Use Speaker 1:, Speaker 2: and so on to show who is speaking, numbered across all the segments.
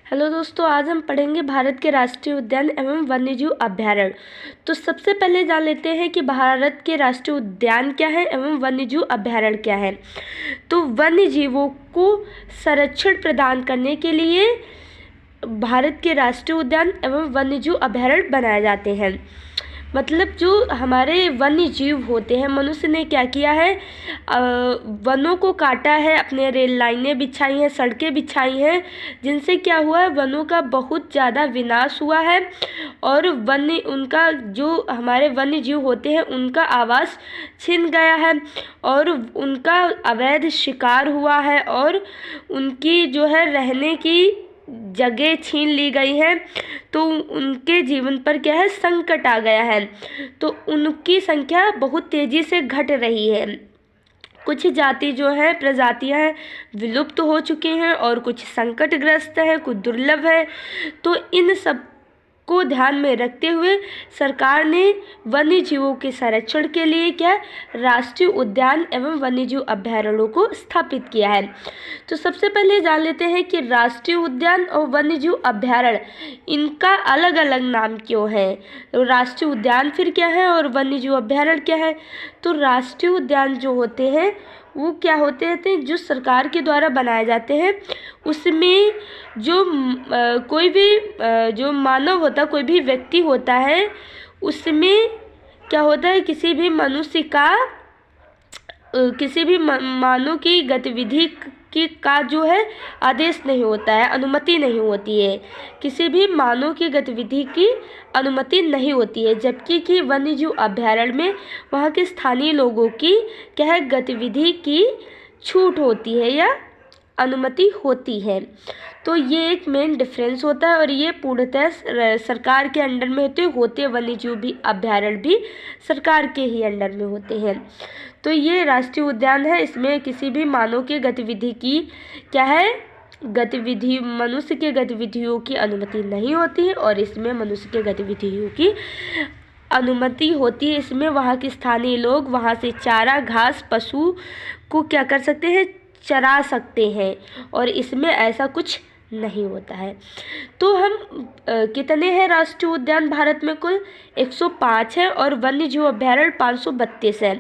Speaker 1: Hello दोस्तों, आज हम पढ़ेंगे भारत के राष्ट्रीय उद्यान एवं वन्यजीव अभयारण्य। तो सबसे पहले जान लेते हैं कि भारत के राष्ट्रीय उद्यान क्या है एवं वन्यजीव अभयारण्य क्या है। तो वन्यजीवों को संरक्षण प्रदान करने के लिए भारत के राष्ट्रीय उद्यान एवं वन्यजीव अभयारण्य बनाए जाते हैं। मतलब जो हमारे वन्य जीव होते हैं, मनुष्य ने क्या किया है, वनों को काटा है, अपने रेल लाइनें बिछाई हैं, सड़कें बिछाई हैं, जिनसे क्या हुआ है, वनों का बहुत ज़्यादा विनाश हुआ है और वन्य उनका जो हमारे वन्य जीव होते हैं उनका आवास छिन गया है और उनका अवैध शिकार हुआ है और उनकी जो है रहने की जगह छीन ली गई है। तो उनके जीवन पर क्या है, संकट आ गया है। तो उनकी संख्या बहुत तेज़ी से घट रही है। कुछ जाति जो है, प्रजातियां हैं, विलुप्त हो चुकी हैं और कुछ संकटग्रस्त है, कुछ दुर्लभ है। तो इन सब को ध्यान में रखते हुए सरकार ने वन्य जीवों के संरक्षण के लिए क्या राष्ट्रीय उद्यान एवं वन्यजीव अभयारण्यों को स्थापित किया है। तो सबसे पहले जान लेते हैं कि राष्ट्रीय उद्यान और वन्यजीव अभयारण्य इनका अलग अलग नाम क्यों है। तो राष्ट्रीय उद्यान फिर क्या है और वन्यजीव अभयारण्य क्या है। तो राष्ट्रीय उद्यान जो होते हैं वो क्या होते हैं, जो सरकार के द्वारा बनाए जाते हैं, उसमें जो कोई भी जो मानव होता, कोई भी व्यक्ति होता है, उसमें क्या होता है, किसी भी मनुष्य का किसी भी मानव की गतिविधि की का जो है आदेश नहीं होता है, अनुमति नहीं होती है। किसी भी मानव की गतिविधि की अनुमति नहीं होती है, जबकि कि वन्यजीव अभयारण्य में वहाँ के स्थानीय लोगों की क्या है, गतिविधि की छूट होती है या अनुमति होती है। तो ये एक मेन डिफरेंस होता है और ये पूर्णतः सरकार के अंडर में होते वन्यजीव भी अभयारण्य भी सरकार के ही अंडर में होते हैं। तो ये राष्ट्रीय उद्यान है, इसमें किसी भी मानव की गतिविधि की क्या है, गतिविधि मनुष्य के गतिविधियों की अनुमति नहीं होती है और इसमें मनुष्य के गतिविधियों की अनुमति होती है। इसमें वहाँ के स्थानीय लोग वहाँ से चारा घास पशु को क्या कर सकते हैं, चरा सकते हैं और इसमें ऐसा कुछ नहीं होता है। तो हम कितने हैं राष्ट्रीय उद्यान भारत में, कुल 105 है और वन्यजीव अभयारण्य 532 है।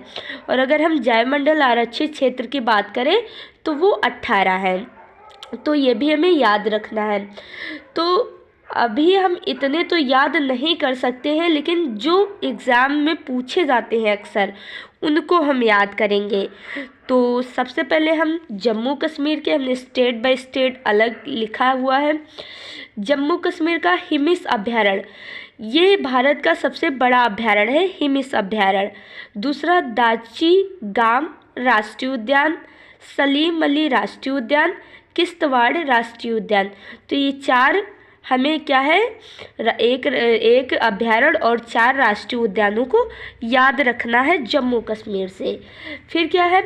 Speaker 1: और अगर हम जैवमंडल आरक्षित क्षेत्र की बात करें तो वो 18 है। तो ये भी हमें याद रखना है। तो अभी हम इतने तो याद नहीं कर सकते हैं, लेकिन जो एग्ज़ाम में पूछे जाते हैं अक्सर उनको हम याद करेंगे। तो सबसे पहले हम जम्मू कश्मीर के, हमने स्टेट बाय स्टेट अलग लिखा हुआ है। जम्मू कश्मीर का हिमिस अभयारण्य, ये भारत का सबसे बड़ा अभयारण्य है, हिमिस अभयारण्य। दूसरा दाची गाम राष्ट्रीय उद्यान, सलीम अली राष्ट्रीय उद्यान, किश्तवाड़ राष्ट्रीय उद्यान। तो ये चार हमें क्या है, एक अभयारण्य और 4 राष्ट्रीय उद्यानों को याद रखना है जम्मू कश्मीर से। फिर क्या है,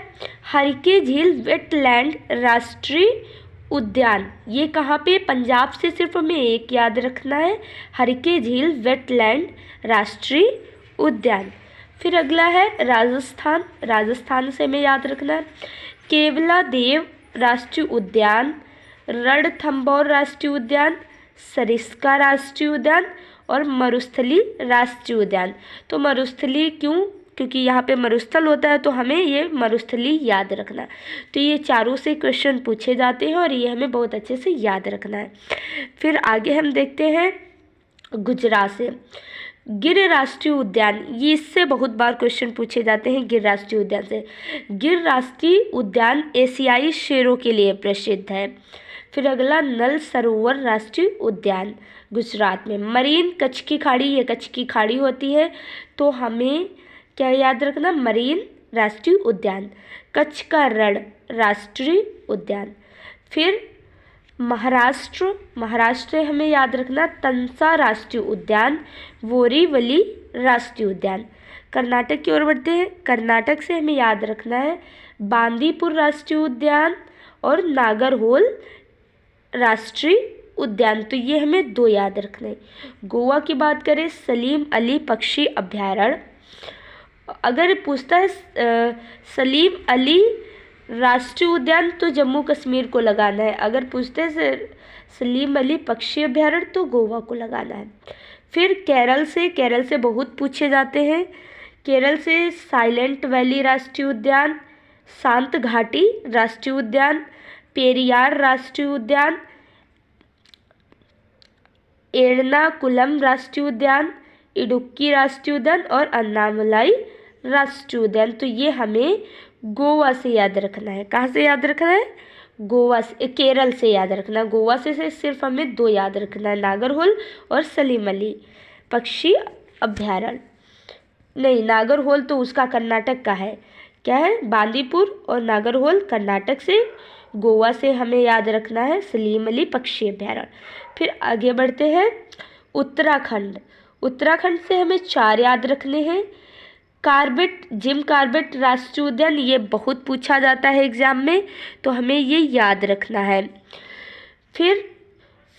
Speaker 1: हरिके झील वेटलैंड राष्ट्रीय उद्यान, ये कहाँ पे, पंजाब से सिर्फ हमें एक याद रखना है, हरिके झील वेटलैंड राष्ट्रीय उद्यान। फिर अगला है राजस्थान, राजस्थान से हमें याद रखना है केवलादेव राष्ट्रीय उद्यान, रणथंभौर राष्ट्रीय उद्यान, सरिस्का राष्ट्रीय उद्यान और मरुस्थली राष्ट्रीय उद्यान। तो मरुस्थली क्यों, क्योंकि यहाँ पे मरुस्थल होता है, तो हमें ये मरुस्थली याद रखना। तो ये चारों से क्वेश्चन पूछे जाते हैं और ये हमें बहुत अच्छे से याद रखना है। फिर आगे हम देखते हैं गुजरात से गिर राष्ट्रीय उद्यान, ये इससे बहुत बार क्वेश्चन पूछे जाते हैं गिर राष्ट्रीय उद्यान से। गिर राष्ट्रीय उद्यान एशियाई शेरों के लिए प्रसिद्ध है। फिर अगला नल सरोवर राष्ट्रीय उद्यान गुजरात में। मरीन कच्छ की खाड़ी, ये कच्छ की खाड़ी होती है, तो हमें क्या याद रखना, मरीन राष्ट्रीय उद्यान। कच्छ का रण राष्ट्रीय उद्यान। फिर महाराष्ट्र, महाराष्ट्र हमें याद रखना तंसा राष्ट्रीय उद्यान, बोरीवली राष्ट्रीय उद्यान। कर्नाटक की ओर बढ़ते हैं, कर्नाटक से हमें याद रखना है बांदीपुर राष्ट्रीय उद्यान और नागरहोल राष्ट्रीय उद्यान। तो ये हमें 2 याद रखना है। गोवा की बात करें, सलीम अली पक्षी अभयारण्य। अगर पूछता है सलीम अली राष्ट्रीय उद्यान तो जम्मू कश्मीर को लगाना है। अगर पूछते हैं सलीम अली पक्षी अभ्यारण्य तो गोवा को लगाना है। फिर केरल से बहुत पूछे जाते हैं। केरल से साइलेंट वैली राष्ट्रीय उद्यान, शांत घाटी राष्ट्रीय उद्यान, पेरियार राष्ट्रीय उद्यान, एर्नाकुलम राष्ट्रीय उद्यान, इडुक्की राष्ट्रीय उद्यान और अन्नामलाई राष्ट्रीय उद्यान। तो ये हमें गोवा से याद रखना है। कहाँ से याद रखना है? गोवा से, केरल से याद रखना। गोवा से सिर्फ हमें 2 याद रखना है, नागरहोल और सलीम अली पक्षी अभ्यारण्य। नहीं, नागरहोल तो उसका कर्नाटक का है। क्या है? बांदीपुर और नागरहोल कर्नाटक से। गोवा से हमें याद रखना है सलीम अली पक्षी अभ्यारण्य। फिर आगे बढ़ते हैं उत्तराखंड से हमें 4 याद रखने हैं। जिम कॉर्बेट राष्ट्रीय उद्यान, ये बहुत पूछा जाता है एग्जाम में, तो हमें ये याद रखना है। फिर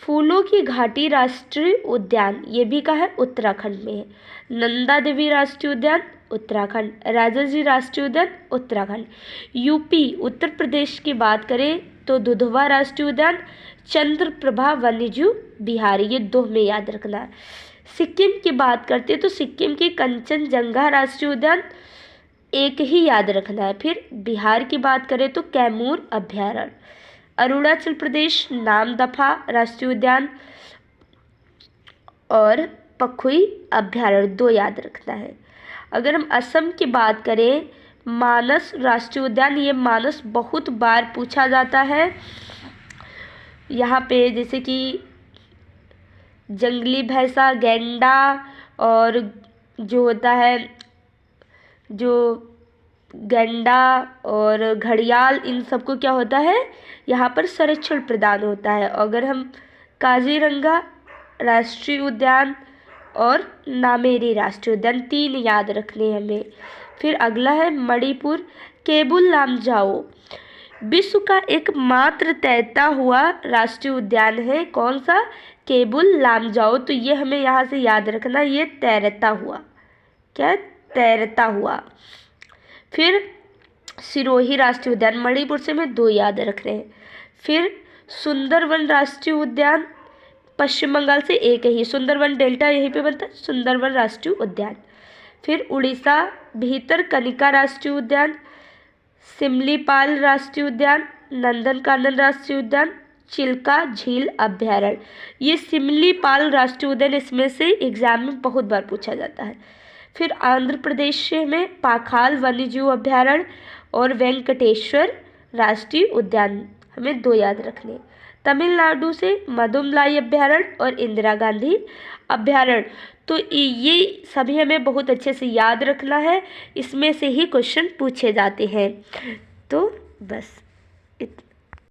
Speaker 1: फूलों की घाटी राष्ट्रीय उद्यान, ये भी कहाँ है? उत्तराखंड में है। नंदा देवी राष्ट्रीय उद्यान उत्तराखंड, राजाजी राष्ट्रीय उद्यान उत्तराखंड। यूपी उत्तर प्रदेश की बात करें तो दुधवा राष्ट्रीय उद्यान, चंद्रप्रभा वन्यजीव बिहारी, ये 2 में याद रखना है। सिक्किम की बात करते हैं तो सिक्किम की कंचनजंगा राष्ट्रीय उद्यान 1 ही याद रखना है। फिर बिहार की बात करें तो कैमूर अभ्यारण्य। अरुणाचल प्रदेश नामदफा राष्ट्रीय उद्यान और पखुई अभ्यारण्य 2 याद रखना है। अगर हम असम की बात करें, मानस राष्ट्रीय उद्यान, ये मानस बहुत बार पूछा जाता है। यहाँ पे जैसे कि जंगली भैंसा, गैंडा और जो होता है जो गैंडा और घड़ियाल, इन सबको क्या होता है? यहाँ पर संरक्षण प्रदान होता है। अगर हम काजीरंगा राष्ट्रीय उद्यान और नामेरी राष्ट्रीय उद्यान 3 याद रखने हैं हमें। फिर अगला है मणिपुर केबुल लामजाओ, विश्व का एकमात्र तैरता हुआ राष्ट्रीय उद्यान है। कौन सा? केबुल लामजाओ। तो ये हमें यहाँ से याद रखना, ये तैरता हुआ। क्या? तैरता हुआ। फिर सिरोही राष्ट्रीय उद्यान, मणिपुर से हमें 2 याद रखने हैं। फिर सुंदरवन राष्ट्रीय उद्यान, पश्चिम बंगाल से 1 ही, सुंदरवन डेल्टा यहीं पे बनता है, सुंदरवन राष्ट्रीय उद्यान। फिर उड़ीसा भीतरकनिका राष्ट्रीय उद्यान, सिमलीपाल राष्ट्रीय उद्यान, नंदनकानन राष्ट्रीय उद्यान, चिल्का झील अभ्यारण्य। ये सिमलीपाल राष्ट्रीय उद्यान, इसमें से एग्जाम में बहुत बार पूछा जाता है। फिर आंध्र प्रदेश में पाखाल वन्यजीव अभ्यारण्य और वेंकटेश्वर राष्ट्रीय उद्यान, हमें 2 याद रखने। तमिलनाडु से मदुमलाई अभ्यारण्य और इंदिरा गांधी अभ्यारण्य। तो ये सभी हमें बहुत अच्छे से याद रखना है, इसमें से ही क्वेश्चन पूछे जाते हैं। तो बस इतना।